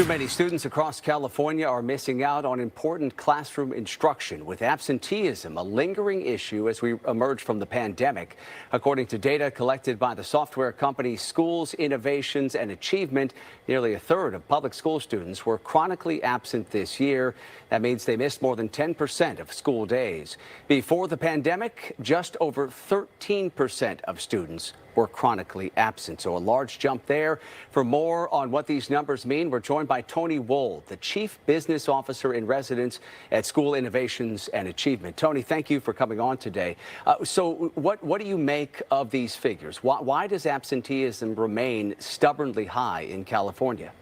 Too many students across California are missing out on important classroom instruction, with absenteeism a lingering issue as we emerge from the pandemic. According to data collected by the software company Schools, Innovations and Achievement, nearly a third of public school students were chronically absent this year. That means they missed more than 10% of school days. Before the pandemic, just over 13% of students were chronically absent. So a large jump there. For more on what these numbers mean, we're joined by Tony Wold, the Chief Business Officer in Residence at School Innovations and Achievement. Tony, thank you for coming on today. So what do you make of these figures? Why does absenteeism remain stubbornly high in California?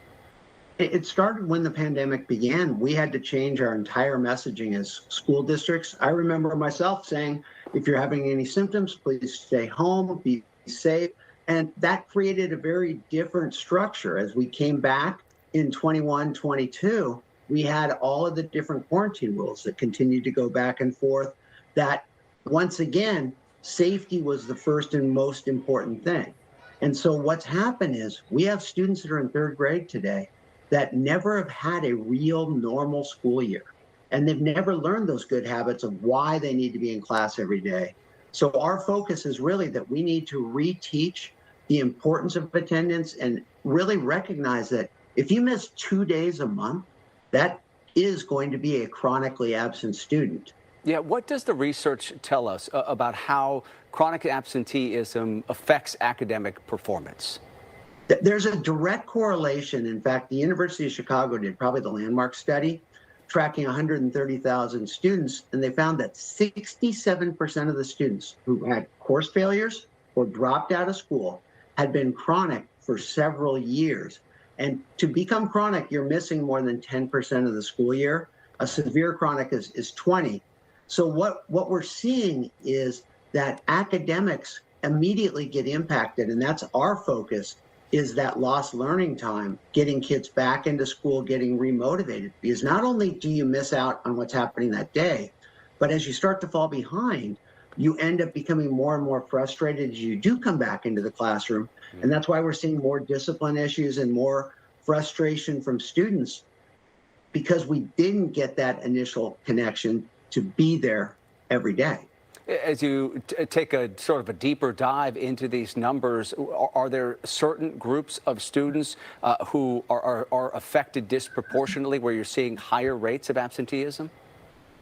It started when the pandemic began. We had to change our entire messaging as school districts. I remember myself saying, if you're having any symptoms, please stay home, be safe. And that created a very different structure. As we came back in 21, 22, we had all of the different quarantine rules that continued to go back and forth. That once again, safety was the first and most important thing. And so what's happened is we have students that are in third grade today that never have had a real normal school year. And they've never learned those good habits of why they need to be in class every day. So our focus is really that we need to reteach the importance of attendance and really recognize that if you miss 2 days a month, that is going to be a chronically absent student. Yeah, what does the research tell us about how chronic absenteeism affects academic performance? There's a direct correlation. In fact, the University of Chicago did probably the landmark study tracking 130,000 students, and they found that 67% of the students who had course failures or dropped out of school had been chronic for several years. And to become chronic, you're missing more than 10% of the school year. A severe chronic is 20. So what we're seeing is that academics immediately get impacted, and that's our focus, is that lost learning time, getting kids back into school, getting remotivated. Because not only do you miss out on what's happening that day, but as you start to fall behind, you end up becoming more and more frustrated as you do come back into the classroom. And that's why we're seeing more discipline issues and more frustration from students, because we didn't get that initial connection to be there every day. As you take a sort of a deeper dive into these numbers, are there certain groups of students who are affected disproportionately, where you're seeing higher rates of absenteeism?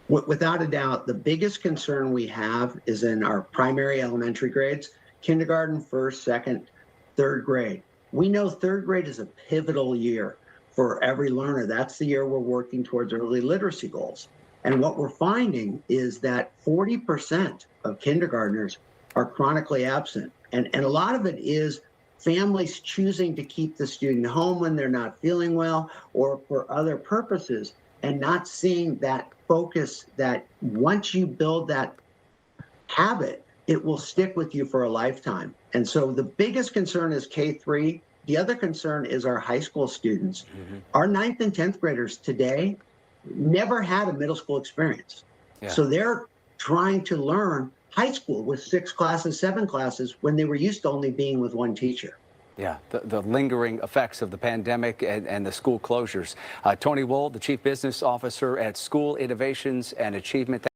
Without a doubt, the biggest concern we have is in our primary elementary grades, kindergarten, first, second, third grade. We know third grade is a pivotal year for every learner. That's the year we're working towards early literacy goals. And what we're finding is that 40% of kindergartners are chronically absent. And a lot of it is families choosing to keep the student home when they're not feeling well or for other purposes, and not seeing that focus that once you build that habit, it will stick with you for a lifetime. And so the biggest concern is K-3. The other concern is our high school students. Our 9th and 10th graders today never had a middle school experience. Yeah. So they're trying to learn high school with 6 classes, 7 classes, when they were used to only being with one teacher. Yeah, the lingering effects of the pandemic and the school closures. Tony Wold, the Chief Business Officer at School Innovations and Achievement.